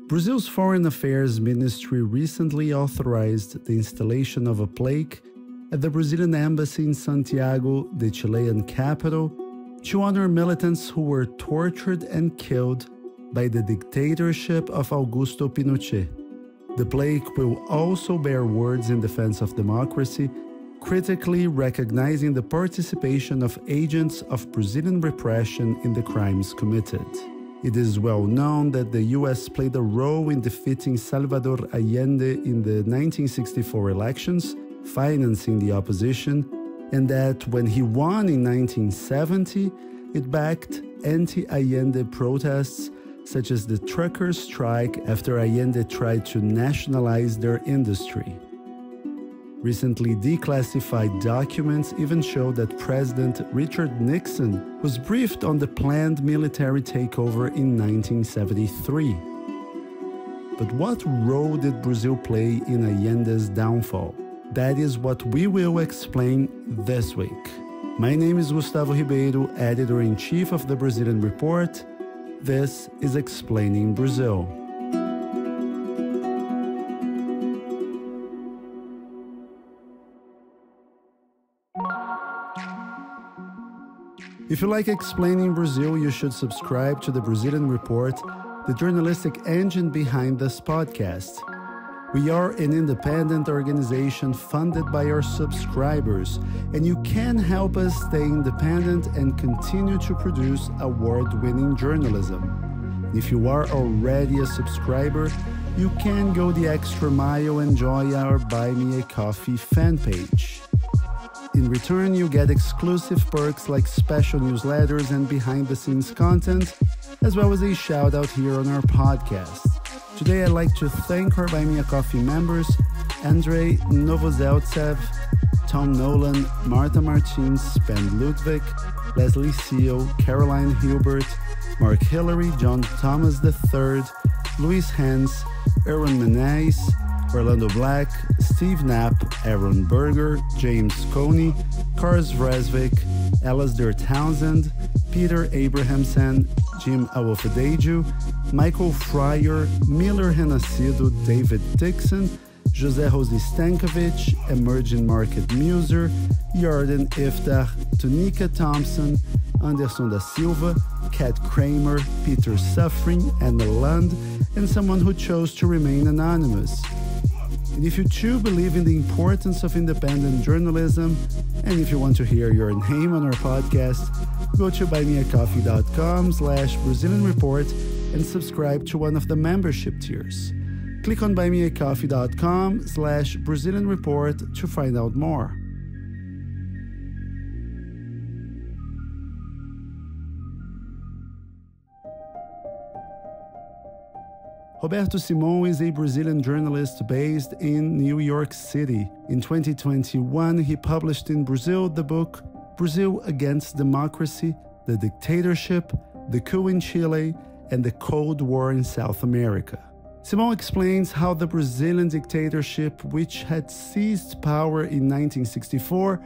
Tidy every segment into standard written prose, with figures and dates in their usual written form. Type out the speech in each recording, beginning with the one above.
Brazil's Foreign Affairs Ministry recently authorized the installation of a plaque at the Brazilian embassy in Santiago, the Chilean capital, to honor militants who were tortured and killed by the dictatorship of Augusto Pinochet. The plaque will also bear words in defense of democracy, critically recognizing the participation of agents of Brazilian repression in the crimes committed. It is well known that the US played a role in defeating Salvador Allende in the 1964 elections, financing the opposition, and that when he won in 1970, it backed anti-Allende protests such as the truckers' strike after Allende tried to nationalize their industry. Recently declassified documents even show that President Richard Nixon was briefed on the planned military takeover in 1973. But what role did Brazil play in Allende's downfall? That is what we will explain this week. My name is Gustavo Ribeiro, Editor-in-Chief of the Brazilian Report. This is Explaining Brazil. If you like Explaining Brazil, you should subscribe to the Brazilian Report, the journalistic engine behind this podcast. We are an independent organization funded by our subscribers, and you can help us stay independent and continue to produce award-winning journalism. If you are already a subscriber, you can go the extra mile and join our Buy Me a Coffee fan page. In return, you get exclusive perks like special newsletters and behind-the-scenes content, as well as a shout-out here on our podcast. Today, I'd like to thank our Buy Me a Coffee members, Andrei Novozeltsev, Tom Nolan, Marta Martins, Ben Ludwig, Leslie Seal, Caroline Hilbert, Mark Hillary, John Thomas III, Luis Hans, Erwin Menes, Orlando Black, Steve Knapp, Aaron Berger, James Coney, Kars Vresvik, Alasdair Townsend, Peter Abrahamson, Jim Awofedeju, Michael Fryer, Miller Renascido, David Dixon, José Rosi Stankovic, Emerging Market Muser, Yarden Iftar, Tunika Thompson, Anderson da Silva, Kat Kramer, Peter Suffering, Anna Lund, and someone who chose to remain anonymous. And if you too believe in the importance of independent journalism, and if you want to hear your name on our podcast, go to buymeacoffee.com/Brazilian Report and subscribe to one of the membership tiers. Click on buymeacoffee.com/Brazilian Report to find out more. Roberto Simão is a Brazilian journalist based in New York City. In 2021, he published in Brazil the book Brazil Against Democracy, the Dictatorship, the Coup in Chile, and the Cold War in South America. Simão explains how the Brazilian dictatorship, which had seized power in 1964,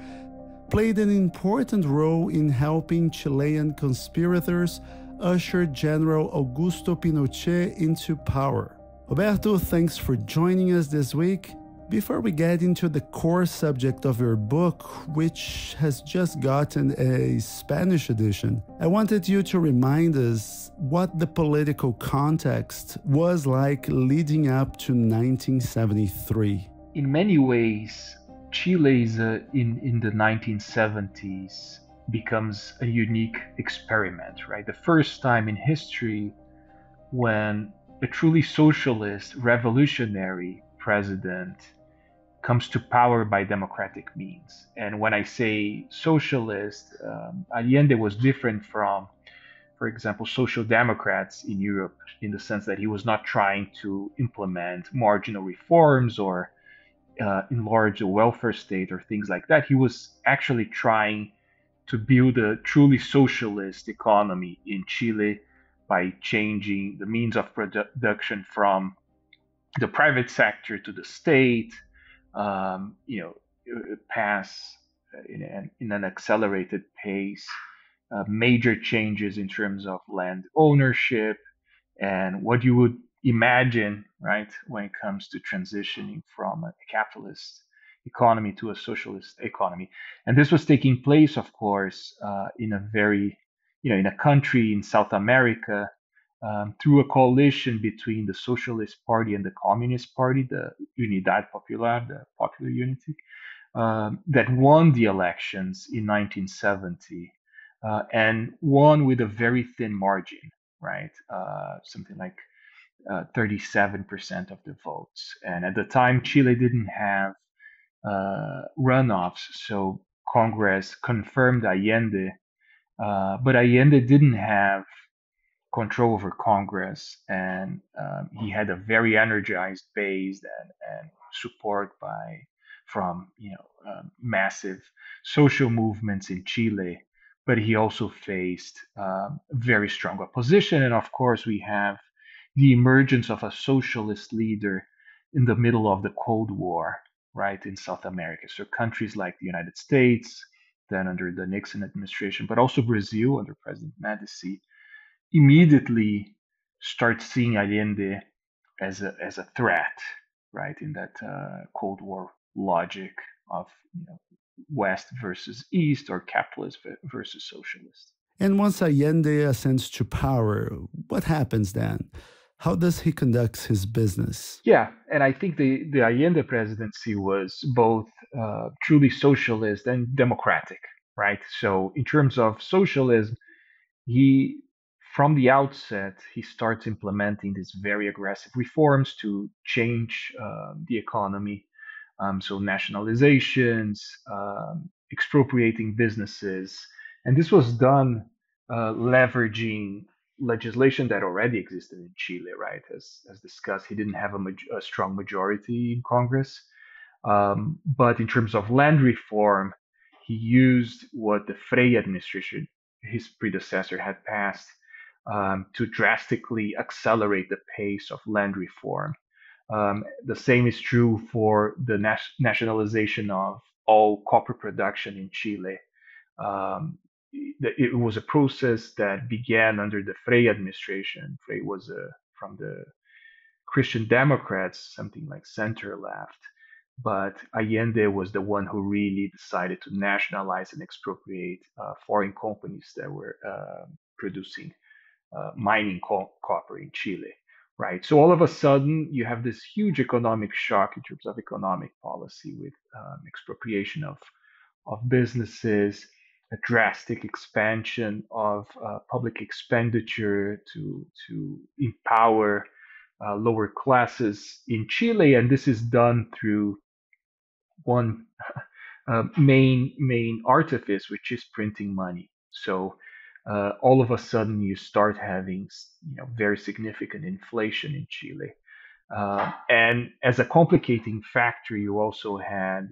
played an important role in helping Chilean conspirators usher General Augusto Pinochet into power. Roberto, thanks for joining us this week. Before we get into the core subject of your book, which has just gotten a Spanish edition, I wanted you to remind us what the political context was like leading up to 1973. In many ways, Chile is in the 1970s becomes a unique experiment, right? The first time in history when a truly socialist, revolutionary president comes to power by democratic means. And when I say socialist, Allende was different from, for example, social democrats in Europe, in the sense that he was not trying to implement marginal reforms or enlarge the welfare state or things like that. He was actually trying to build a truly socialist economy in Chile by changing the means of production from the private sector to the state, pass in an accelerated pace, major changes in terms of land ownership, and what you would imagine, right, when it comes to transitioning from a capitalist economy to a socialist economy. And this was taking place, of course, in a very, in a country in South America, through a coalition between the Socialist Party and the Communist Party, the Unidad Popular, the Popular Unity, that won the elections in 1970 and won with a very thin margin, right? Something like 37% of the votes. And at the time, Chile didn't have runoffs, so Congress confirmed Allende, but Allende didn't have control over Congress, and he had a very energized base and support from massive social movements in Chile. But he also faced very strong opposition, and of course we have the emergence of a socialist leader in the middle of the Cold War, right, in South America. So countries like the United States, then under the Nixon administration, but also Brazil under President Medici, immediately start seeing Allende as a threat, right? In that Cold War logic of West versus East or capitalist versus socialist. And once Allende ascends to power, what happens then? How does he conduct his business? Yeah, and I think the Allende presidency was both truly socialist and democratic, right? So in terms of socialism, he from the outset he starts implementing these very aggressive reforms to change the economy, so nationalizations, expropriating businesses, and this was done leveraging legislation that already existed in Chile, right? As discussed, he didn't have a strong majority in Congress, but in terms of land reform, he used what the Frey administration, his predecessor, had passed to drastically accelerate the pace of land reform. The same is true for the nationalization of all copper production in Chile. Um, it was a process that began under the Frey administration. Frey was from the Christian Democrats, something like center left. But Allende was the one who really decided to nationalize and expropriate foreign companies that were producing mining copper in Chile, right? So all of a sudden, you have this huge economic shock in terms of economic policy with expropriation of businesses, a drastic expansion of public expenditure to empower lower classes in Chile, and this is done through one main artifice, which is printing money. So all of a sudden, you start having very significant inflation in Chile, and as a complicating factor, you also had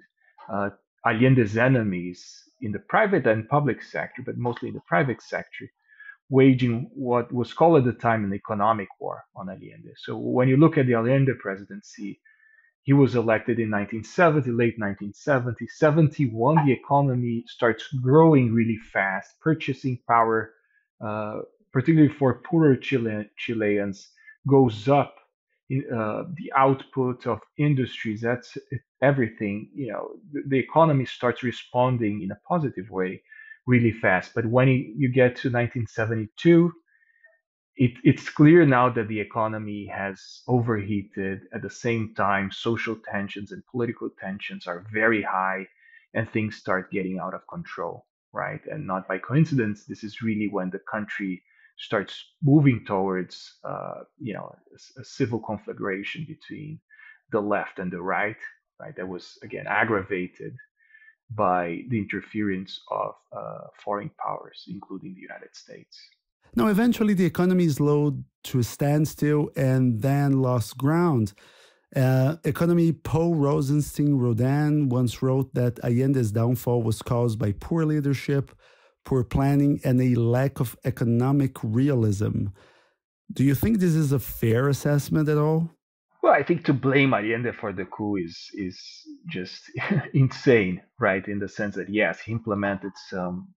uh, Allende's enemies in the private and public sector, but mostly in the private sector, waging what was called at the time an economic war on Allende. So when you look at the Allende presidency, he was elected in 1970, late 1970. 71, the economy starts growing really fast. Purchasing power, uh, particularly for poorer Chileans, goes up. The output of industries, that's everything. The economy starts responding in a positive way really fast. But when you get to 1972, it's clear now that the economy has overheated. At the same time, social tensions and political tensions are very high, and things start getting out of control, right? And not by coincidence, this is really when the country starts moving towards, a civil conflagration between the left and the right, right? That was again aggravated by the interference of foreign powers, including the United States. Now, eventually, the economy slowed to a standstill and then lost ground. Economy Paul Rosenstein Rodin once wrote that Allende's downfall was caused by poor leadership, poor planning, and a lack of economic realism. Do you think this is a fair assessment at all? Well, I think to blame Allende for the coup is just insane, right? In the sense that yes, he implemented some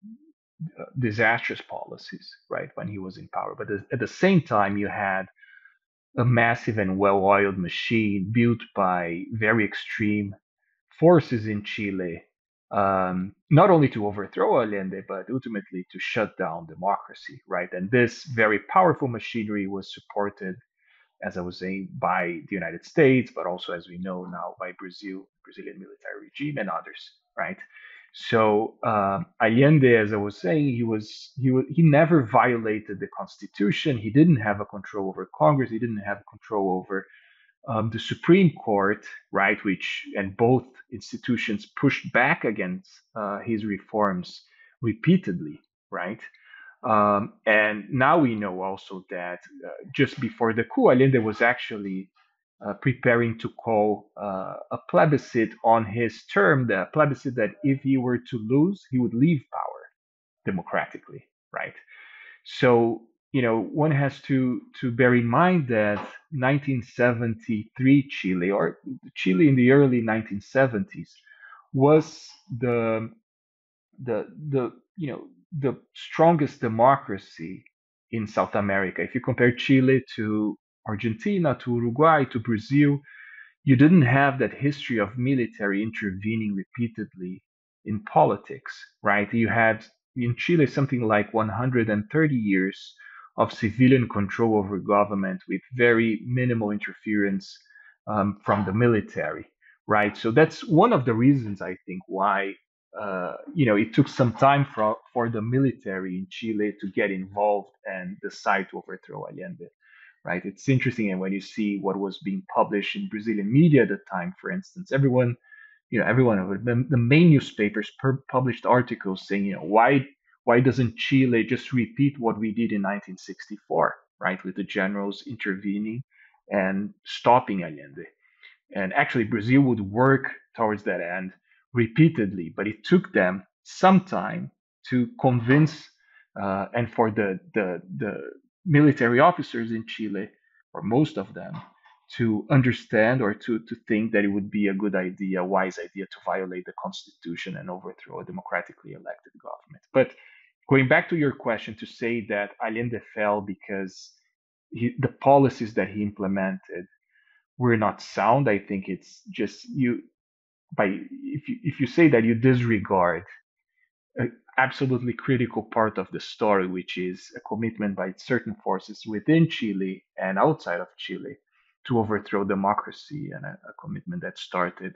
disastrous policies, right, when he was in power, but at the same time, you had a massive and well-oiled machine built by very extreme forces in Chile, not only to overthrow Allende, but ultimately to shut down democracy, right? And this very powerful machinery was supported, as I was saying, by the United States, but also, as we know now, by Brazilian military regime, and others, right? So Allende, as I was saying, he never violated the Constitution. He didn't have a control over Congress. He didn't have control over the Supreme Court, right? Which and both institutions pushed back against his reforms repeatedly, right? And now we know also that just before the coup, Allende was actually preparing to call a plebiscite on his term, the plebiscite that if he were to lose, he would leave power democratically, right? So, one has to bear in mind that 1973 Chile, or Chile in the early 1970s, was the strongest democracy in South America. If you compare Chile to Argentina, to Uruguay, to Brazil, you didn't have that history of military intervening repeatedly in politics, right? You had in Chile something like 130 years of civilian control over government with very minimal interference from the military, right? So that's one of the reasons I think why it took some time for the military in Chile to get involved and decide to overthrow Allende, right? It's interesting, and when you see what was being published in Brazilian media at the time, for instance, everyone of it, the main newspapers published articles saying, why doesn't Chile just repeat what we did in 1964, right, with the generals intervening and stopping Allende? And actually, Brazil would work towards that end repeatedly, but it took them some time to convince and for the military officers in Chile, or most of them, to understand or to think that it would be a good idea, a wise idea, to violate the constitution and overthrow a democratically elected government. But going back to your question, to say that Allende fell because the policies that he implemented were not sound, I think it's just if you say that, you disregard an absolutely critical part of the story, which is a commitment by certain forces within Chile and outside of Chile to overthrow democracy, and a commitment that started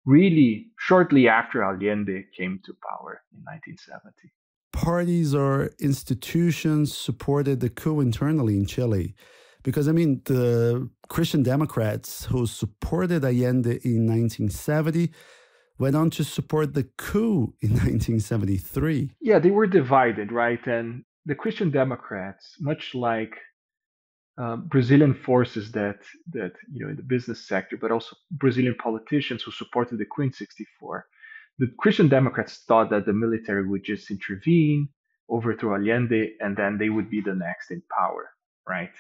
really shortly after Allende came to power in 1970. Parties or institutions supported the coup internally in Chile. Because, I mean, the Christian Democrats who supported Allende in 1970 went on to support the coup in 1973. Yeah, they were divided, right? And the Christian Democrats, much like Brazilian forces that in the business sector, but also Brazilian politicians who supported the coup in '64, the Christian Democrats thought that the military would just intervene, overthrow Allende, and then they would be the next in power, right?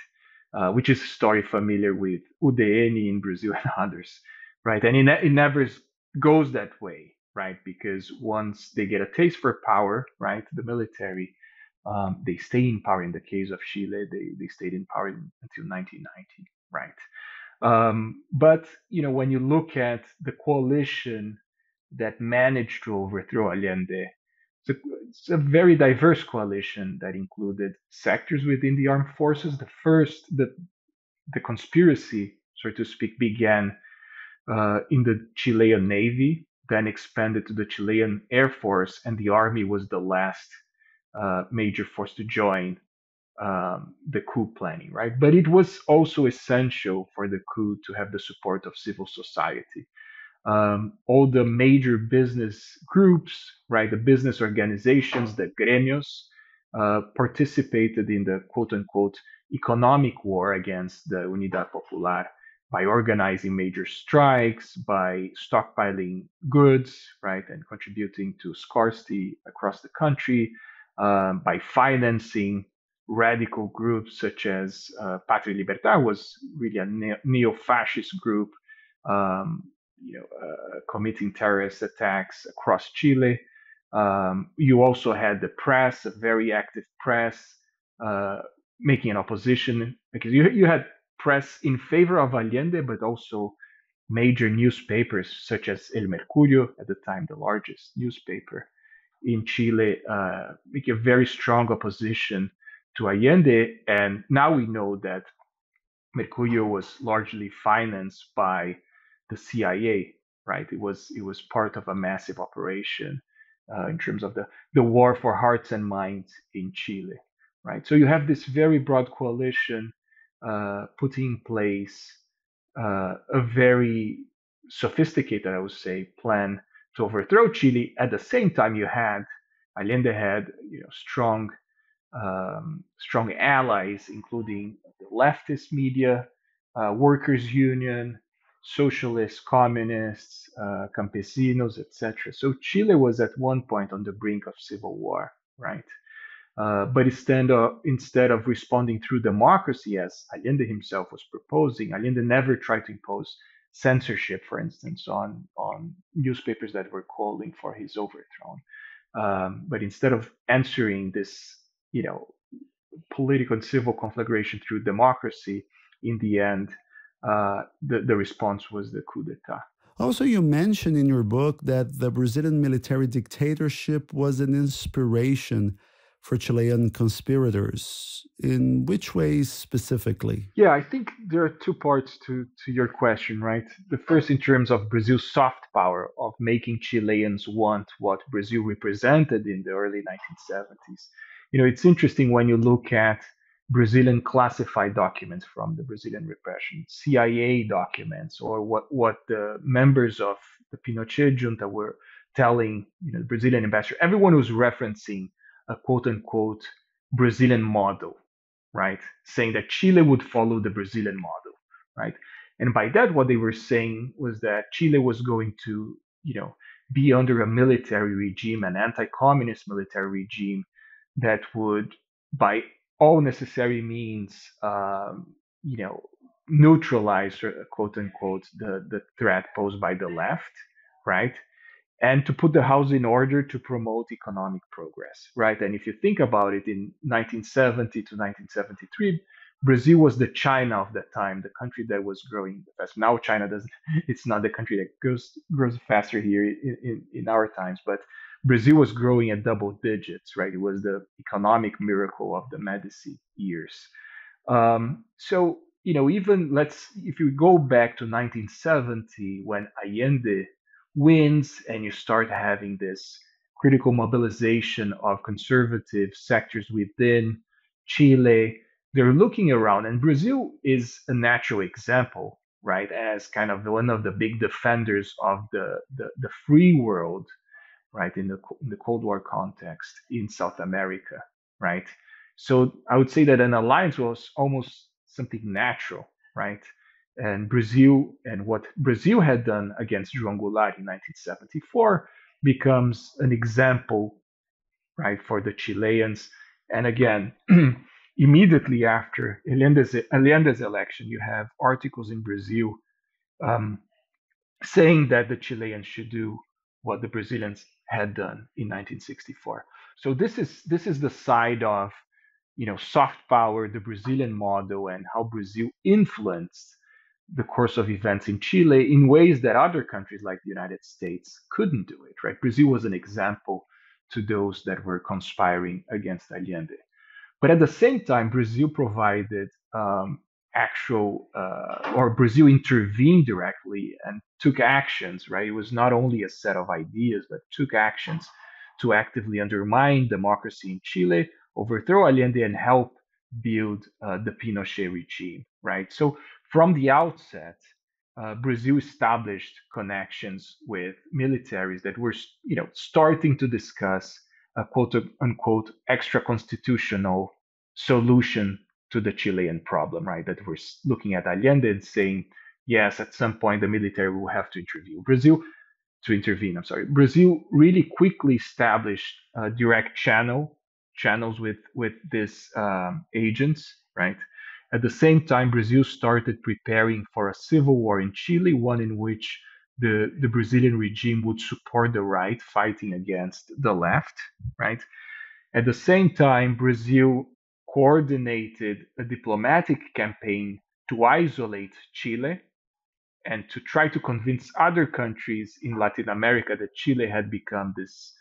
Which is a story familiar with UDN in Brazil and others, right? And it never goes that way, right? Because once they get a taste for power, right, the military, they stay in power. In the case of Chile, they stayed in power until 1990, right? But when you look at the coalition that managed to overthrow Allende, it's a very diverse coalition that included sectors within the armed forces. The conspiracy, so to speak, began in the Chilean Navy, then expanded to the Chilean Air Force, and the Army was the last major force to join the coup planning, right? But it was also essential for the coup to have the support of civil society. All the major business groups, right, the business organizations, the gremios, participated in the quote unquote economic war against the Unidad Popular by organizing major strikes, by stockpiling goods, right, and contributing to scarcity across the country, by financing radical groups such as Patria y Libertad, was really a neo-fascist group, committing terrorist attacks across Chile. You also had the press, a very active press, making an opposition, because you had press in favor of Allende, but also major newspapers such as El Mercurio, at the time the largest newspaper in Chile, make a very strong opposition to Allende. And now we know that Mercurio was largely financed by the CIA, right? It was part of a massive operation in terms of the war for hearts and minds in Chile, right? So you have this very broad coalition putting in place a very sophisticated, I would say, plan to overthrow Chile. At the same time, Allende had strong allies, including the leftist media, workers' union, socialists, communists, campesinos, etc. So Chile was at one point on the brink of civil war, right? But instead of responding through democracy, as Allende himself was proposing, Allende never tried to impose censorship, for instance, on newspapers that were calling for his overthrow. But instead of answering this, you know, political and civil conflagration through democracy, in the end, the response was the coup d'état. Also, you mention in your book that the Brazilian military dictatorship was an inspiration for Chilean conspirators. In which ways specifically? Yeah, I think there are two parts to your question, right? The first, in terms of Brazil's soft power of making Chileans want what Brazil represented in the early 1970s. It's interesting when you look at Brazilian classified documents from the Brazilian repression, CIA documents, or what the members of the Pinochet junta were telling, the Brazilian ambassador. Everyone was referencing a quote unquote Brazilian model, right? Saying that Chile would follow the Brazilian model, right? And by that, what they were saying was that Chile was going to, be under a military regime, an anti-communist military regime that would, by all necessary means, neutralize, quote unquote, the threat posed by the left, right? And to put the house in order to promote economic progress, right? And if you think about it, in 1970 to 1973, Brazil was the China of that time, the country that was growing the fast. Now China doesn't; it's not the country that grows faster here in our times, but Brazil was growing at double digits, right? It was the economic miracle of the Medici years. So even if you go back to 1970, when Allende wins and you start having this critical mobilization of conservative sectors within Chile, they're looking around, and Brazil is a natural example, right, as kind of one of the big defenders of the free world, right, in the Cold War context in South America, right? So I would say that an alliance was almost something natural, right? And what Brazil had done against João Goulart in 1974 becomes an example, right, for the Chileans. And again, immediately after Allende's election, you have articles in Brazil um, saying that the Chileans should do what the Brazilians had done in 1964. So this is the side of soft power, the Brazilian model, and how Brazil influenced the course of events in Chile in ways that other countries like the United States couldn't do it, right? Brazil was an example to those that were conspiring against Allende. But at the same time, Brazil provided Brazil intervened directly and took actions, right? It was not only a set of ideas, but took actions to actively undermine democracy in Chile, overthrow Allende, and help build the Pinochet regime, right? So from the outset, Brazil established connections with militaries that were, starting to discuss a quote unquote extra constitutional solution to the Chilean problem, right? That we're looking at Allende and saying, yes, at some point the military will have to intervene. I'm sorry. Brazil really quickly established direct channels with these agents, right? At the same time, Brazil started preparing for a civil war in Chile, one in which the Brazilian regime would support the right fighting against the left, right? At the same time, Brazil coordinated a diplomatic campaign to isolate Chile and to try to convince other countries in Latin America that Chile had become this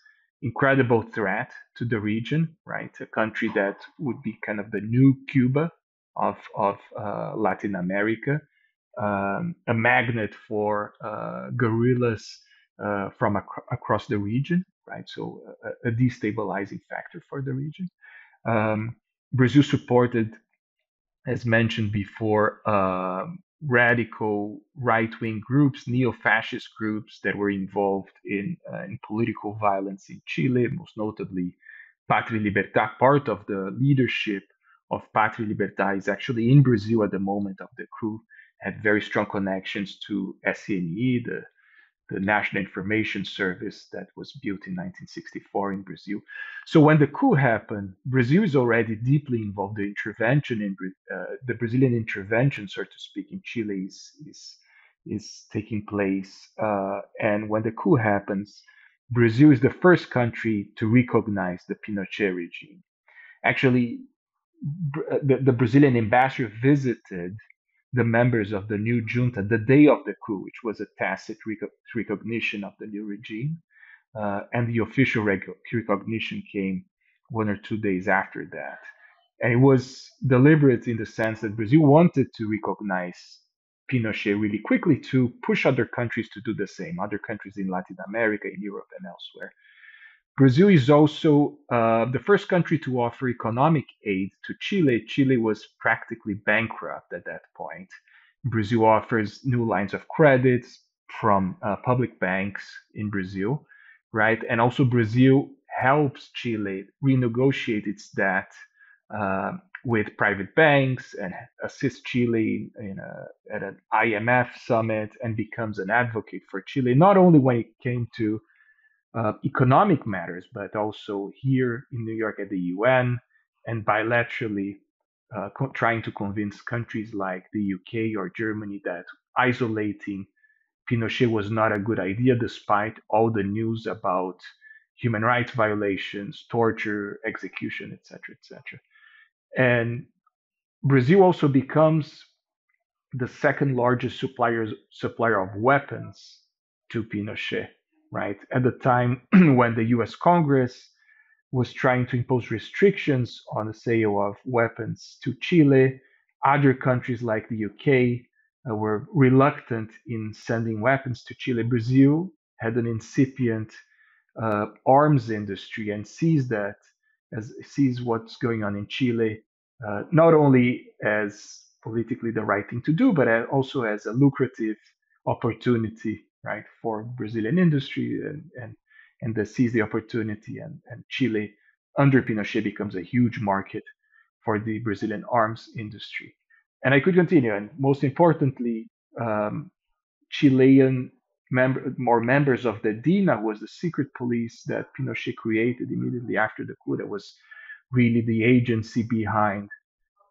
incredible threat to the region, right? A country that would be kind of the new Cuba of Latin America, a magnet for guerrillas across the region, right? So a destabilizing factor for the region. Um, Brazil supported, as mentioned before, radical right-wing groups, neo-fascist groups that were involved in political violence in Chile, most notably Patria y Libertad. Part of the leadership of Patria y Libertad is actually in Brazil at the moment of the coup, had very strong connections to SCNE, the National Information Service that was built in 1964 in Brazil. So when the coup happened, Brazil is already deeply involved. The Brazilian intervention, so to speak, in Chile is taking place. And when the coup happens, Brazil is the first country to recognize the Pinochet regime. Actually, the Brazilian ambassador visited the members of the new junta the day of the coup, which was a tacit recognition of the new regime. And the official recognition came 1 or 2 days after that. And it was deliberate in the sense that Brazil wanted to recognize Pinochet really quickly to push other countries to do the same, other countries in Latin America, in Europe, and elsewhere. Brazil is also the first country to offer economic aid to Chile. Chile was practically bankrupt at that point. Brazil offers new lines of credit from public banks in Brazil, right? And also, Brazil helps Chile renegotiate its debt with private banks and assists Chile at an IMF summit and becomes an advocate for Chile, not only when it came to economic matters, but also here in New York at the UN and bilaterally trying to convince countries like the UK or Germany that isolating Pinochet was not a good idea, despite all the news about human rights violations, torture, execution, etc., etc. And Brazil also becomes the second largest supplier of weapons to Pinochet, right? At the time when the US Congress was trying to impose restrictions on the sale of weapons to Chile, other countries like the UK were reluctant in sending weapons to Chile. Brazil had an incipient arms industry and sees what's going on in Chile, not only as politically the right thing to do, but also as a lucrative opportunity, right, for Brazilian industry and they seize the opportunity and Chile under Pinochet becomes a huge market for the Brazilian arms industry. And I could continue. And most importantly, Chilean more members of the DINA was the secret police that Pinochet created immediately after the coup. That was really the agency behind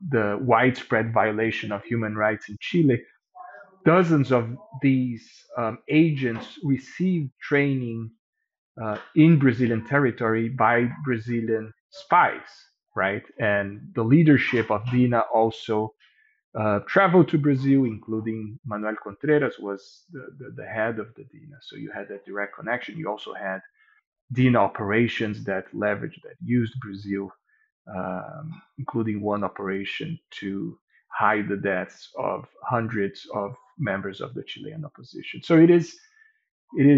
the widespread violation of human rights in Chile. Dozens of these agents received training in Brazilian territory by Brazilian spies, right? And the leadership of DINA also traveled to Brazil, including Manuel Contreras was the head of the DINA. So you had that direct connection. You also had DINA operations that used Brazil, including one operation to hide the deaths of hundreds of members of the Chilean opposition. So it is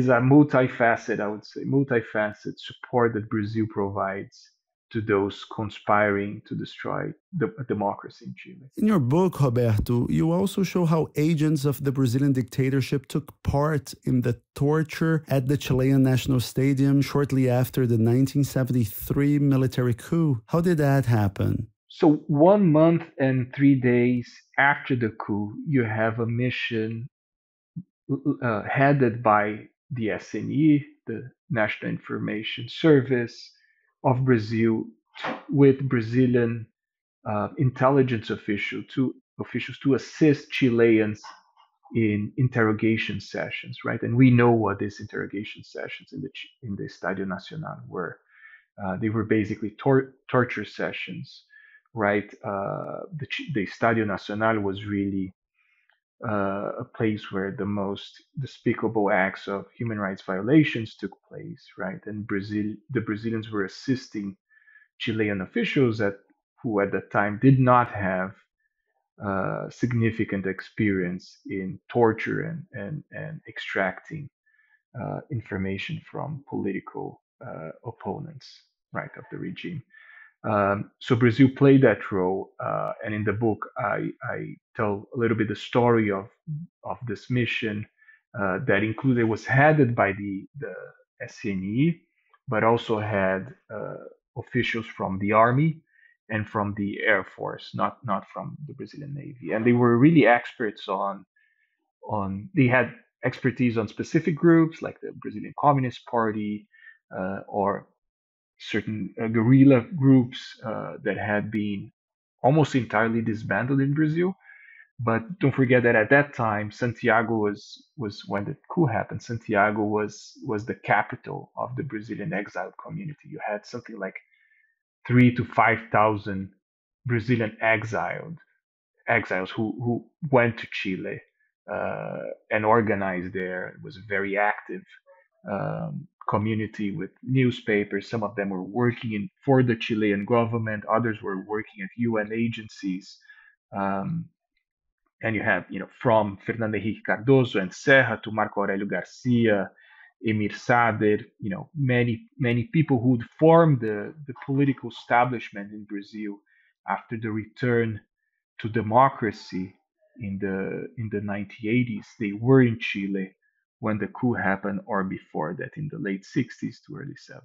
a multifaceted, I would say, multifaceted support that Brazil provides to those conspiring to destroy the democracy in Chile. In your book, Roberto, you also show how agents of the Brazilian dictatorship took part in the torture at the Chilean National Stadium shortly after the 1973 military coup. How did that happen? So 1 month and 3 days after the coup, you have a mission headed by the SNE, the National Information Service of Brazil, with Brazilian intelligence officials to assist Chileans in interrogation sessions, right? And we know what these interrogation sessions in the Estadio Nacional were. They were basically torture sessions right? The Estadio Nacional was really a place where the most despicable acts of human rights violations took place, right? And the Brazilians were assisting Chilean officials who at the time did not have significant experience in torture and extracting information from political opponents, right, of the regime. So Brazil played that role, and in the book I tell a little bit the story of this mission that included was headed by the SNE, but also had officials from the army and from the air force, not from the Brazilian Navy, and they were really experts on they had expertise on specific groups like the Brazilian Communist Party or certain guerrilla groups that had been almost entirely disbanded in Brazil. But don't forget that at that time, Santiago was when the coup happened. Santiago was the capital of the Brazilian exiled community. You had something like 3 to 5 thousand Brazilian exiles who went to Chile and organized there. It was a very active community with newspapers. Some of them were working for the Chilean government. Others were working at UN agencies. Um, and you have, from Fernando Henrique Cardoso and Serra to Marco Aurelio Garcia, Emir Sader, many people who formed the political establishment in Brazil after the return to democracy in the 1980s. They were in Chile when the coup happened, or before that, in the late 60s to early 70s.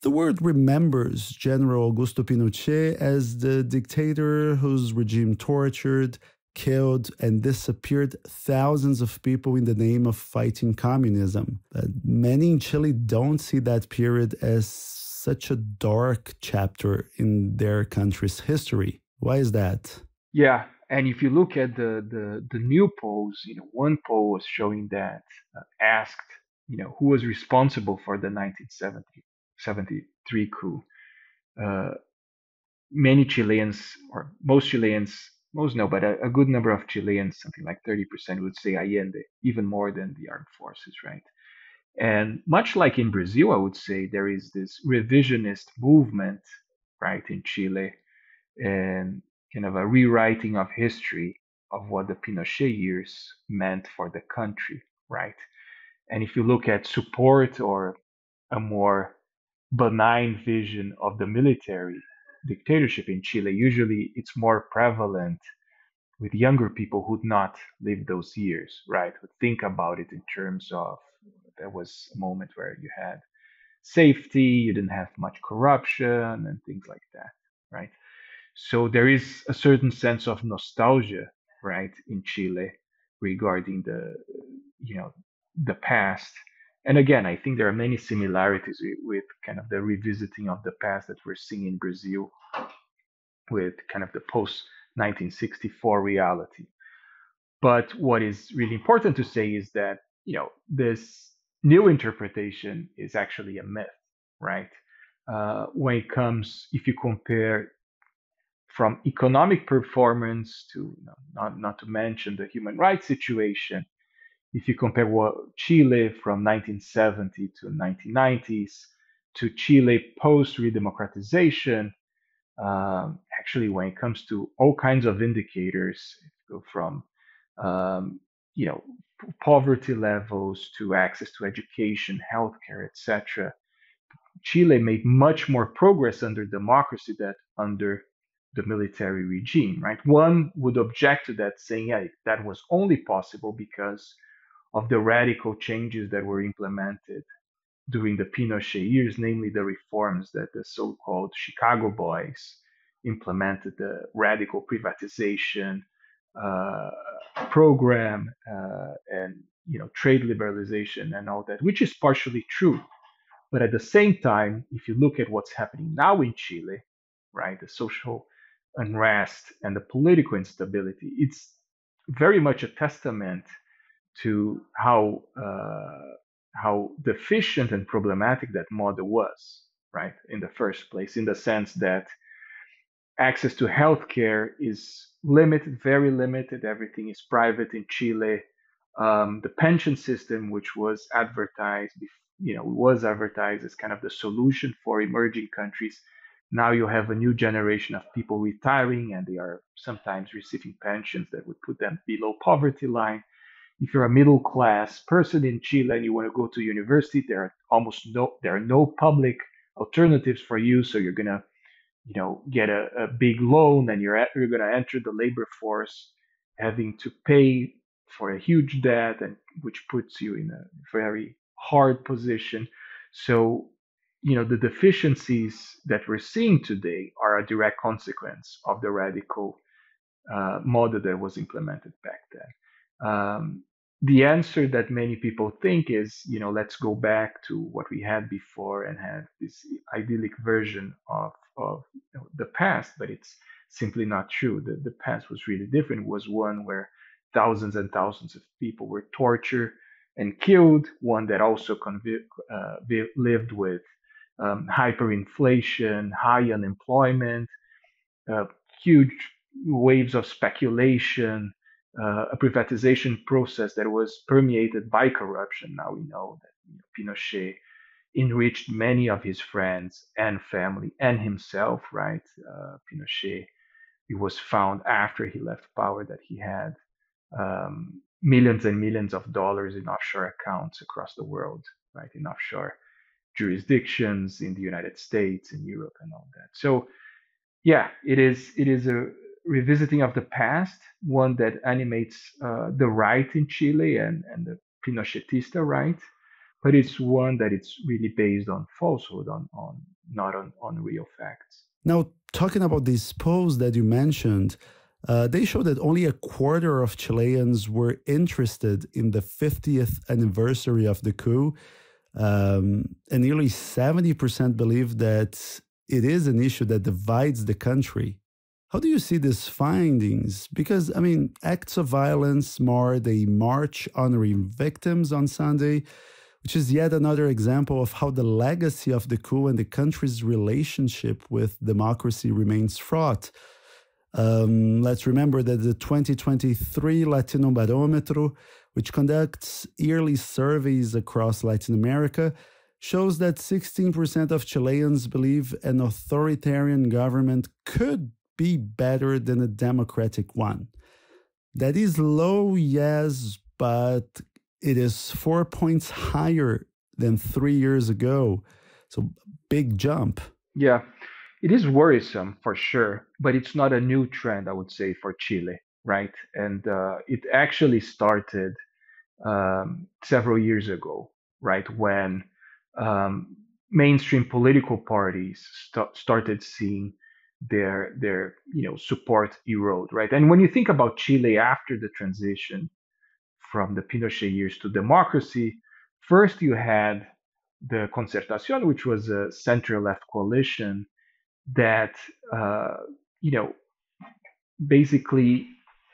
The world remembers General Augusto Pinochet as the dictator whose regime tortured, killed, and disappeared thousands of people in the name of fighting communism. But many in Chile don't see that period as such a dark chapter in their country's history. Why is that? Yeah, and if you look at the new polls, one poll was showing that asked, who was responsible for the 1973 coup. Uh, Many Chileans, or most Chileans, most no, but a good number of Chileans, something like 30%, would say Allende, even more than the armed forces, right? And much like in Brazil, I would say there is this revisionist movement, right, in Chile, and kind of a rewriting of history of what the Pinochet years meant for the country, right? And if you look at support or a more benign vision of the military dictatorship in Chile, usually it's more prevalent with younger people who'd not lived those years, right? Who think about it in terms of there was a moment where you had safety, you didn't have much corruption, and things like that, right? So there is a certain sense of nostalgia, right, in Chile regarding you know, the past. And again, I think there are many similarities with kind of the revisiting of the past that we're seeing in Brazil with kind of the post 1964 reality. But what is really important to say is that, this new interpretation is actually a myth, right? When it comes, if you compare from economic performance to, not to mention the human rights situation, if you compare what Chile from 1970 to 1990s to Chile post redemocratization, actually, when it comes to all kinds of indicators, go from um, you know poverty levels to access to education, healthcare, etc. Chile made much more progress under democracy than under the military regime, right? One would object to that, saying, yeah, that was only possible because of the radical changes that were implemented during the Pinochet years, namely the reforms that the so-called Chicago Boys implemented, the radical privatization uh, program and trade liberalization and all that, which is partially true. But at the same time, if you look at what's happening now in Chile, right, the social unrest and the political instability, it's very much a testament to how deficient and problematic that model was, right, in the first place, in the sense that access to healthcare is limited, very limited. Everything is private in Chile. The pension system, which was advertised, was advertised as kind of the solution for emerging countries. Now you have a new generation of people retiring, and they are sometimes receiving pensions that would put them below poverty line. If you're a middle class person in Chile and you want to go to university, there are no public alternatives for you. So you're gonna get a big loan, and you're going to enter the labor force having to pay for a huge debt, and which puts you in a very hard position. So the deficiencies that we're seeing today are a direct consequence of the radical model that was implemented back then. The answer that many people think is, let's go back to what we had before and have this idyllic version of the past, but it's simply not true. The past was really different. It was one where thousands and thousands of people were tortured and killed, one that also lived with hyperinflation, high unemployment, uh, huge waves of speculation, a privatization process that was permeated by corruption. Now we know that Pinochet enriched many of his friends and family and himself, right? Pinochet, it was found after he left power that he had millions and millions of dollars in offshore accounts across the world, right? In offshore jurisdictions in the United States, in Europe, and all that. So yeah, it is a revisiting of the past, one that animates the right in Chile and the Pinochetista right, but it's one that it's really based on falsehood, on not on real facts. Now, talking about these polls that you mentioned, they show that only a quarter of Chileans were interested in the 50th anniversary of the coup, and nearly 70% believe that it is an issue that divides the country. How do you see these findings? Because, I mean, acts of violence marred a march honoring victims on Sunday, which is yet another example of how the legacy of the coup and the country's relationship with democracy remains fraught. Let's remember that the 2023 Latino Barometro, which conducts yearly surveys across Latin America, shows that 16% of Chileans believe an authoritarian government could be better than a democratic one. That is low, yes, but it is 4 points higher than 3 years ago. So, big jump. Yeah, it is worrisome for sure, but it's not a new trend, I would say, for Chile, right? And it actually started several years ago, right, when mainstream political parties started seeing their support erode, right? And when you think about Chile after the transition from the Pinochet years to democracy, first you had the Concertación, which was a center-left coalition that uh, you know basically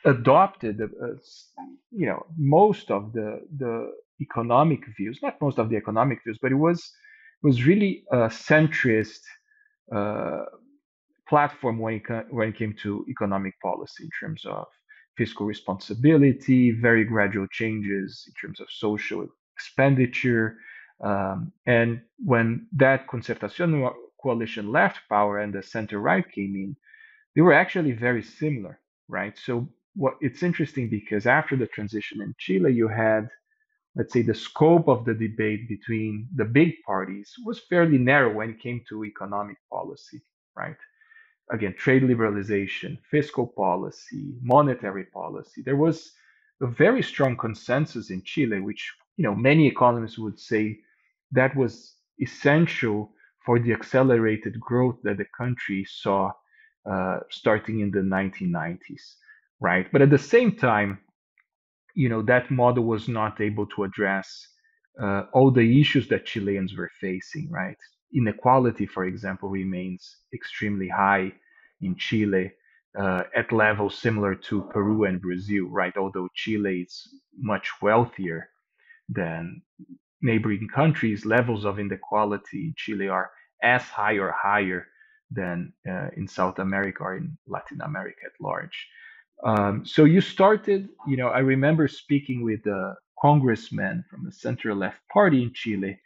adopted most of the economic views, not most of the economic views, but it was really a centrist uh, platform when it came to economic policy in terms of fiscal responsibility, very gradual changes in terms of social expenditure. And when that Concertación coalition left power and the center right came in, they were actually very similar, right? So what it's interesting because after the transition in Chile, you had, let's say, the scope of the debate between the big parties was fairly narrow when it came to economic policy, right? Again, trade liberalization, fiscal policy, monetary policy. There was a very strong consensus in Chile, which many economists would say that was essential for the accelerated growth that the country saw starting in the 1990s, right? But at the same time, that model was not able to address all the issues that Chileans were facing, right? Inequality, for example, remains extremely high in Chile at levels similar to Peru and Brazil, right? Although Chile is much wealthier than neighboring countries, levels of inequality in Chile are as high or higher than in South America or in Latin America at large. So you started, I remember speaking with a congressman from the center left party in Chile,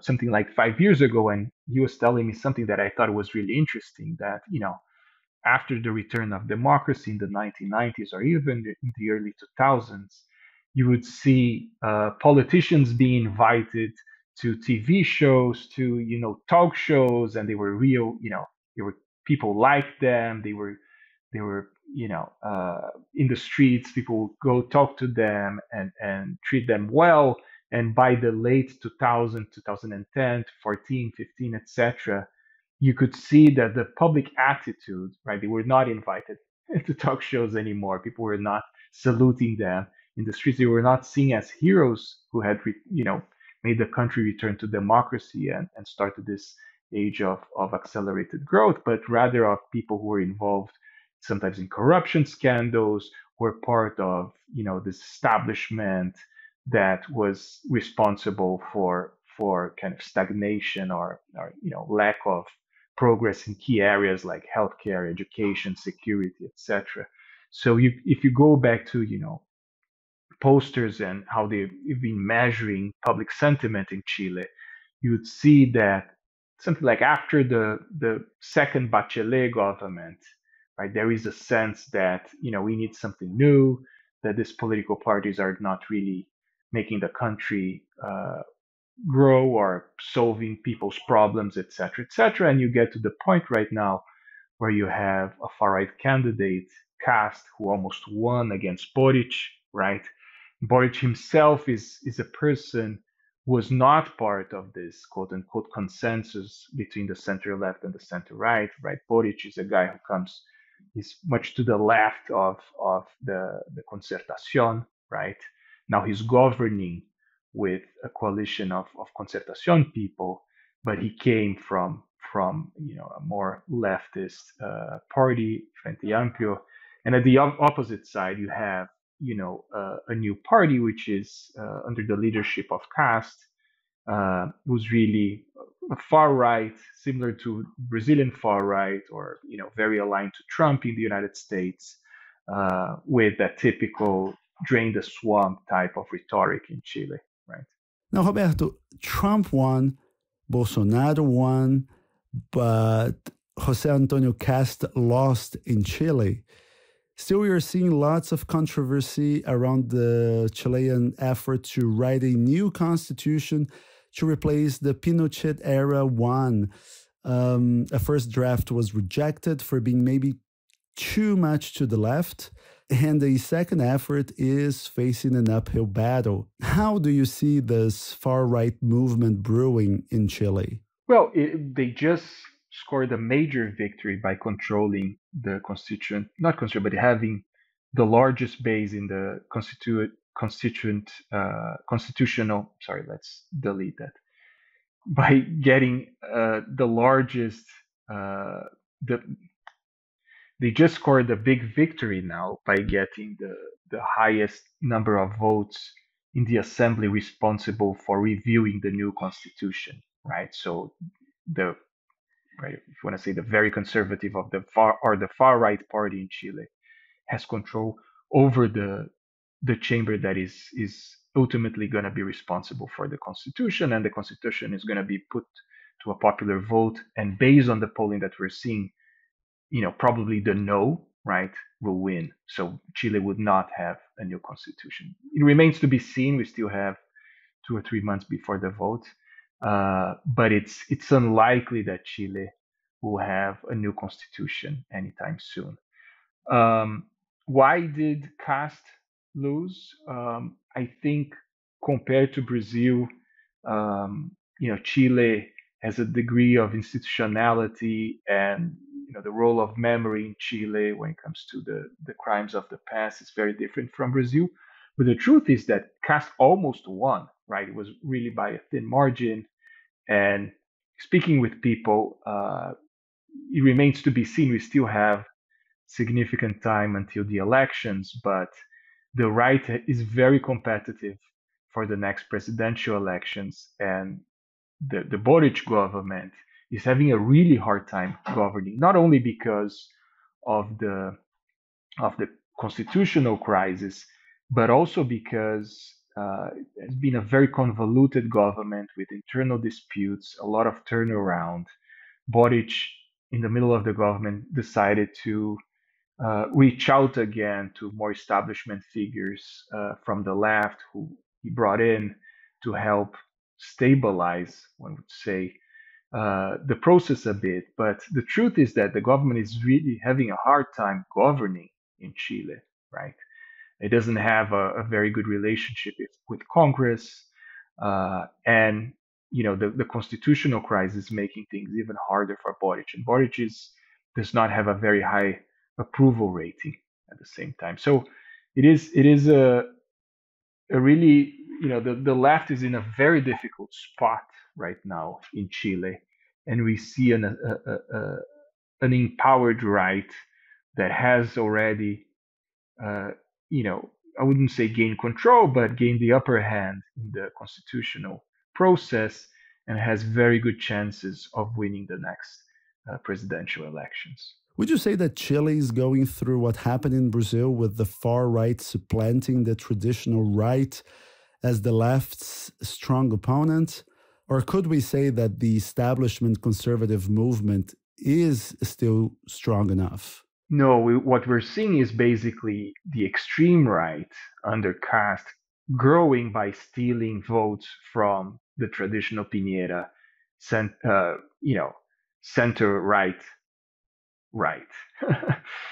something like 5 years ago, and he was telling me something that I thought was really interesting, that, after the return of democracy in the 1990s or even in the early 2000s, you would see politicians being invited to TV shows, to talk shows, and they were real. They were people liked them. They were in the streets. People would go talk to them and treat them well. And by the late 2000, 2010, 14, 15, etc., you could see that the public attitude, right? They were not invited to talk shows anymore. People were not saluting them in the streets. They were not seen as heroes who had, made the country return to democracy and started this age of accelerated growth, but rather of people who were involved sometimes in corruption scandals, were part of, this establishment that was responsible for kind of stagnation or lack of progress in key areas like healthcare, education, security, etc. So if you go back to posters and how they've been measuring public sentiment in Chile, you would see that something like after the second Bachelet government, right, there is a sense that we need something new, that these political parties are not really making the country grow or solving people's problems, etc., etc. And you get to the point right now where you have a far-right candidate, Cast, who almost won against Boric, right? Boric himself is a person who was not part of this quote-unquote consensus between the center-left and the center-right, right? Boric is a guy who he's much to the left of the Concertación, right? Now he's governing with a coalition of Concertación people, but he came from a more leftist party, Frente Amplio, and at the opposite side you have a new party which is under the leadership of Cast, who's really a far right, similar to Brazilian far right, or very aligned to Trump in the United States, with that typical drain the swamp type of rhetoric in Chile, right? Now, Roberto, Trump won, Bolsonaro won, but Jose Antonio Cast lost in Chile. Still, we are seeing lots of controversy around the Chilean effort to write a new constitution to replace the Pinochet era one. A first draft was rejected for being maybe too much to the left, and the second effort is facing an uphill battle. How do you see this far-right movement brewing in Chile? Well, they just scored a major victory by controlling the but having the largest base in the constitutional. Sorry, let's delete that. By getting the largest, the they just scored a big victory now by getting the highest number of votes in the assembly responsible for reviewing the new constitution, right? So the right, if you want to say the very conservative of the far right party in Chile has control over the chamber that is ultimately going to be responsible for the constitution, and the constitution is going to be put to a popular vote, and based on the polling that we're seeing, probably the no, right, will win. So Chile would not have a new constitution. It remains to be seen. We still have 2 or 3 months before the vote, but it's unlikely that Chile will have a new constitution anytime soon. Why did Cast lose? I think compared to Brazil, Chile has a degree of institutionality, and the role of memory in Chile when it comes to the crimes of the past is very different from Brazil. But the truth is that Cast almost won, right? It was really by a thin margin. And speaking with people, it remains to be seen. We still have significant time until the elections, but the right is very competitive for the next presidential elections, and the Boric government is having a really hard time governing, not only because of the constitutional crisis, but also because it's been a very convoluted government with internal disputes, a lot of turnaround. Boric, in the middle of the government, decided to reach out again to more establishment figures from the left, who he brought in to help stabilize, one would say, the process a bit. But the truth is that the government is really having a hard time governing in Chile, right? It doesn't have a very good relationship with Congress, and the constitutional crisis is making things even harder for Boric. And Boric does not have a very high approval rating at the same time. So it is a really, the left is in a very difficult spot right now in Chile, and we see an empowered right that has already, I wouldn't say gained control, but gained the upper hand in the constitutional process, and has very good chances of winning the next presidential elections. Would you say that Chile is going through what happened in Brazil with the far right supplanting the traditional right as the left's strong opponent? Or could we say that the establishment conservative movement is still strong enough? No, what we're seeing is basically the extreme right under Cast growing by stealing votes from the traditional Piñera, center right.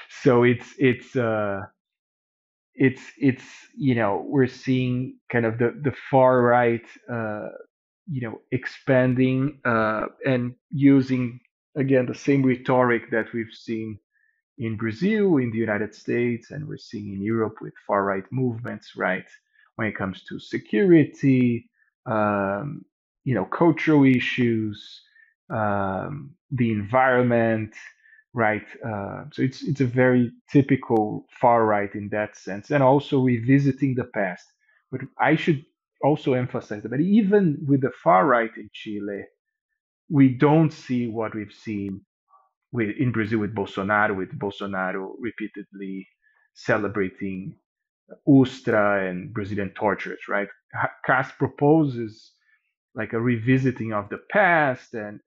So we're seeing kind of the far right, expanding and using again the same rhetoric that we've seen in Brazil, in the United States, and we're seeing in Europe with far right movements, right? When it comes to security, cultural issues, the environment, right? So it's a very typical far right in that sense, and also revisiting the past. But I should also emphasize that even with the far right in Chile, we don't see what we've seen in Brazil with Bolsonaro repeatedly celebrating Ustra and Brazilian tortures, right? Cast proposes like a revisiting of the past, and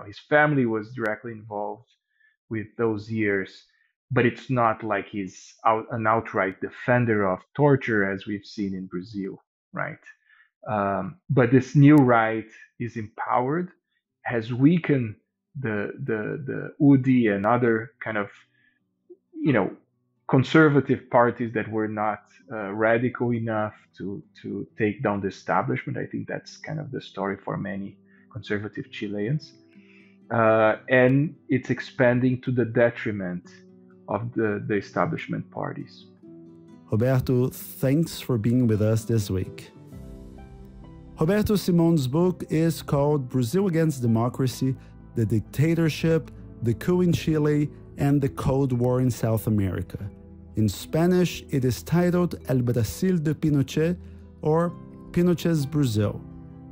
his family was directly involved with those years, but it's not like he's an outright defender of torture as we've seen in Brazil, right? But this new right is empowered, has weakened the UDI and other kind of conservative parties that were not radical enough to take down the establishment. I think that's kind of the story for many conservative Chileans, and it's expanding to the detriment of the establishment parties. Roberto, thanks for being with us this week. Roberto Simon's book is called Brazil Against Democracy, the Dictatorship, the Coup in Chile, and the Cold War in South America. In Spanish, it is titled El Brasil de Pinochet, or Pinochet's Brazil.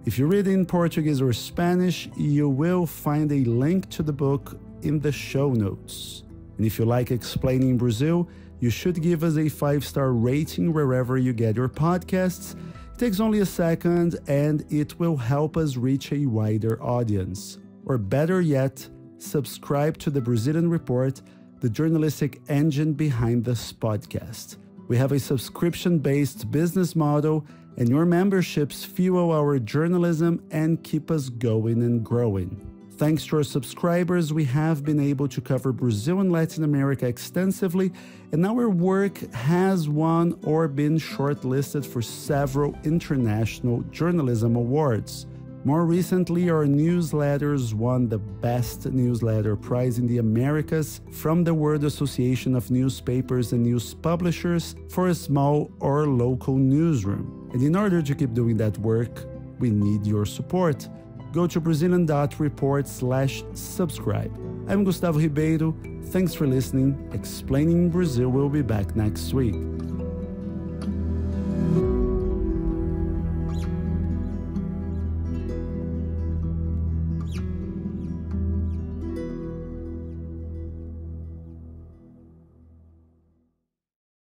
If you read in Portuguese or Spanish, you will find a link to the book in the show notes. And if you like explaining Brazil, you should give us a 5-star rating wherever you get your podcasts. It takes only a second, and it will help us reach a wider audience. Or better yet, subscribe to the Brazilian Report, the journalistic engine behind this podcast. We have a subscription-based business model, and your memberships fuel our journalism and keep us going and growing. Thanks to our subscribers, we have been able to cover Brazil and Latin America extensively, and our work has won or been shortlisted for several international journalism awards. More recently, our newsletters won the Best Newsletter Prize in the Americas from the World Association of Newspapers and News Publishers for a small or local newsroom. And in order to keep doing that work, we need your support. Go to Brazilian.report/subscribe. I'm Gustavo Ribeiro. Thanks for listening. Explaining Brazil will be back next week.